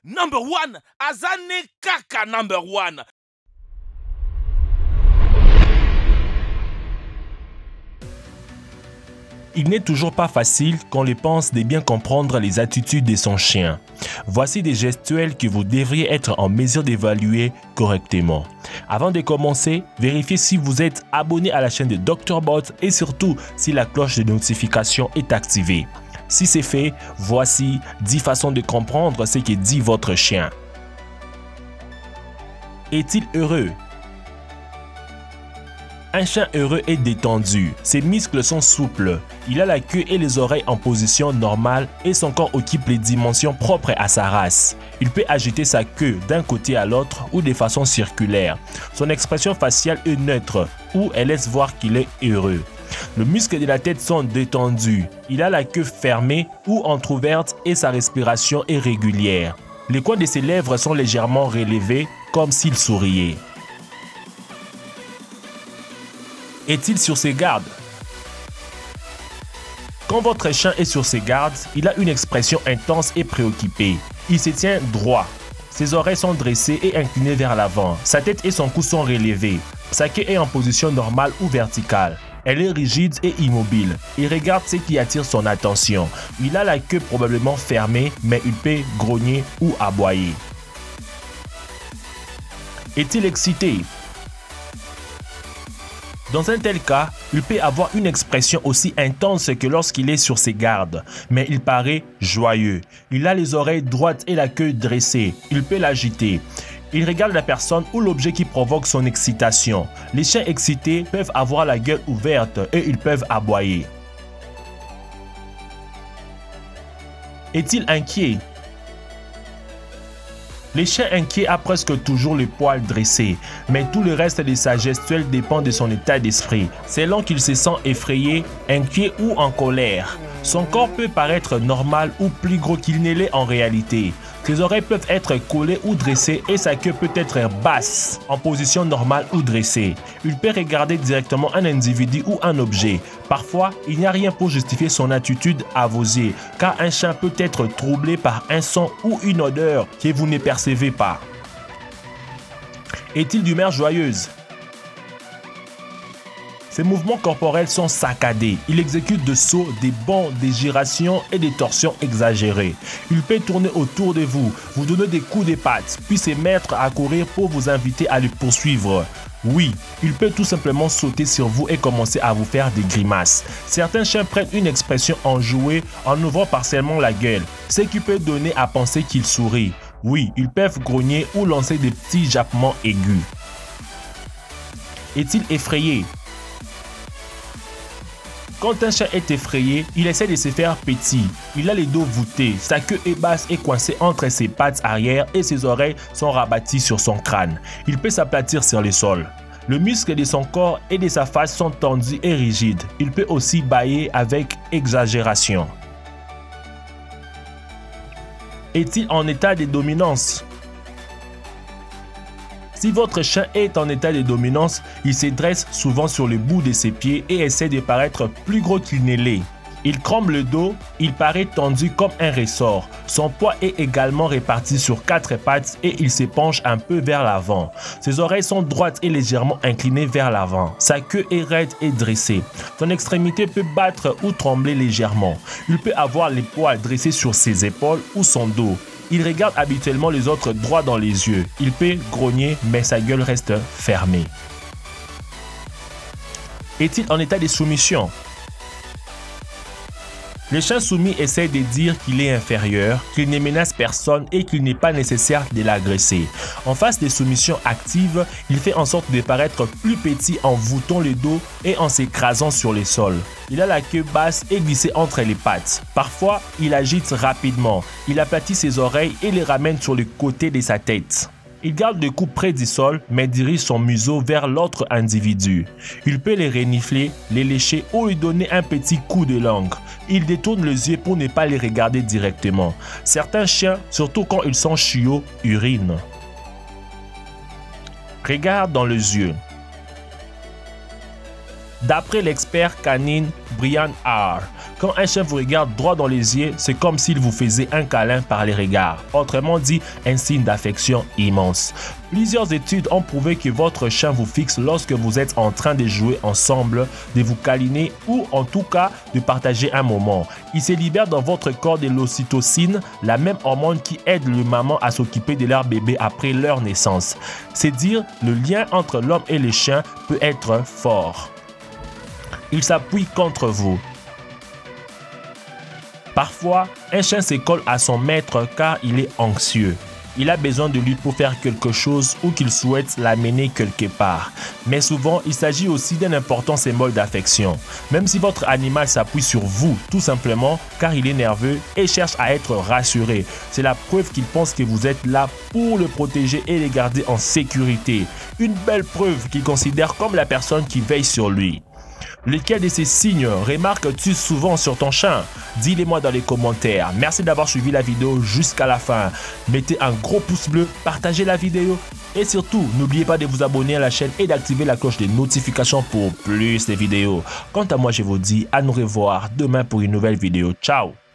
Number one, Azane Kaka number one. Il n'est toujours pas facile qu'on le pense de bien comprendre les attitudes de son chien. Voici des gestuels que vous devriez être en mesure d'évaluer correctement. Avant de commencer, vérifiez si vous êtes abonné à la chaîne de Dr Bot et surtout si la cloche de notification est activée. Si c'est fait, voici 10 façons de comprendre ce que dit votre chien. Est-il heureux? Un chien heureux est détendu, ses muscles sont souples, il a la queue et les oreilles en position normale et son corps occupe les dimensions propres à sa race. Il peut agiter sa queue d'un côté à l'autre ou de façon circulaire. Son expression faciale est neutre ou elle laisse voir qu'il est heureux. Les muscles de la tête sont détendus, il a la queue fermée ou entrouverte et sa respiration est régulière. Les coins de ses lèvres sont légèrement relevés comme s'il souriait. Est-il sur ses gardes? Quand votre chien est sur ses gardes, il a une expression intense et préoccupée. Il se tient droit. Ses oreilles sont dressées et inclinées vers l'avant. Sa tête et son cou sont relevés. Sa queue est en position normale ou verticale. Elle est rigide et immobile. Il regarde ce qui attire son attention. Il a la queue probablement fermée, mais il peut grogner ou aboyer. Est-il excité? Dans un tel cas, il peut avoir une expression aussi intense que lorsqu'il est sur ses gardes, mais il paraît joyeux. Il a les oreilles droites et la queue dressée. Il peut l'agiter. Il regarde la personne ou l'objet qui provoque son excitation. Les chiens excités peuvent avoir la gueule ouverte et ils peuvent aboyer. Est-il inquiet? Les chiens inquiets ont presque toujours le poil dressé, mais tout le reste de sa gestuelle dépend de son état d'esprit. Selon qu'il se sent effrayé, inquiet ou en colère. Son corps peut paraître normal ou plus gros qu'il ne l'est en réalité. Ses oreilles peuvent être collées ou dressées et sa queue peut être basse, en position normale ou dressée. Il peut regarder directement un individu ou un objet. Parfois, il n'y a rien pour justifier son attitude à vos yeux, car un chien peut être troublé par un son ou une odeur que vous ne percevez pas. Est-il d'humeur joyeuse? Ses mouvements corporels sont saccadés. Il exécute des sauts, des bonds, des gyrations et des torsions exagérées. Il peut tourner autour de vous, vous donner des coups de pattes, puis se mettre à courir pour vous inviter à le poursuivre. Oui, il peut tout simplement sauter sur vous et commencer à vous faire des grimaces. Certains chiens prennent une expression enjouée en ouvrant partiellement la gueule, ce qui peut donner à penser qu'ils sourient. Oui, ils peuvent grogner ou lancer des petits jappements aigus. Est-il effrayé? Quand un chien est effrayé, il essaie de se faire petit. Il a les dos voûtés, sa queue est basse et coincée entre ses pattes arrière et ses oreilles sont rabattues sur son crâne. Il peut s'aplatir sur le sol. Les muscles de son corps et de sa face sont tendus et rigides. Il peut aussi bâiller avec exagération. Est-il en état de dominance? Si votre chien est en état de dominance, il se dresse souvent sur le bout de ses pieds et essaie de paraître plus gros qu'il ne l'est. Il crame le dos, il paraît tendu comme un ressort. Son poids est également réparti sur 4 pattes et il se penche un peu vers l'avant. Ses oreilles sont droites et légèrement inclinées vers l'avant. Sa queue est raide et dressée. Son extrémité peut battre ou trembler légèrement. Il peut avoir les poils dressés sur ses épaules ou son dos. Il regarde habituellement les autres droit dans les yeux. Il peut grogner, mais sa gueule reste fermée. Est-il en état de soumission? Le chien soumis essaie de dire qu'il est inférieur, qu'il ne menace personne et qu'il n'est pas nécessaire de l'agresser. En face des soumissions actives, il fait en sorte de paraître plus petit en voûtant le dos et en s'écrasant sur le sol. Il a la queue basse et glissée entre les pattes. Parfois, il agite rapidement. Il aplatit ses oreilles et les ramène sur le côté de sa tête. Il garde le cou près du sol, mais dirige son museau vers l'autre individu. Il peut les renifler, les lécher ou lui donner un petit coup de langue. Il détourne les yeux pour ne pas les regarder directement. Certains chiens, surtout quand ils sont chiots, urinent. Regarde dans les yeux. D'après l'expert canine Brian R., Quand un chien vous regarde droit dans les yeux, c'est comme s'il vous faisait un câlin par les regards. Autrement dit, un signe d'affection immense. Plusieurs études ont prouvé que votre chien vous fixe lorsque vous êtes en train de jouer ensemble, de vous câliner ou en tout cas de partager un moment. Il se libère dans votre corps de l'ocytocine, la même hormone qui aide les mamans à s'occuper de leur bébé après leur naissance. C'est dire, le lien entre l'homme et le chien peut être fort. Il s'appuie contre vous. Parfois, un chien se colle à son maître car il est anxieux. Il a besoin de lui pour faire quelque chose ou qu'il souhaite l'amener quelque part. Mais souvent, il s'agit aussi d'un important symbole d'affection. Même si votre animal s'appuie sur vous, tout simplement car il est nerveux et cherche à être rassuré. C'est la preuve qu'il pense que vous êtes là pour le protéger et le garder en sécurité. Une belle preuve qu'il considère comme la personne qui veille sur lui. Lequel de ces signes remarques-tu souvent sur ton chien? Dis-les-moi dans les commentaires. Merci d'avoir suivi la vidéo jusqu'à la fin. Mettez un gros pouce bleu, partagez la vidéo et surtout, n'oubliez pas de vous abonner à la chaîne et d'activer la cloche des notifications pour plus de vidéos. Quant à moi, je vous dis à nous revoir demain pour une nouvelle vidéo. Ciao!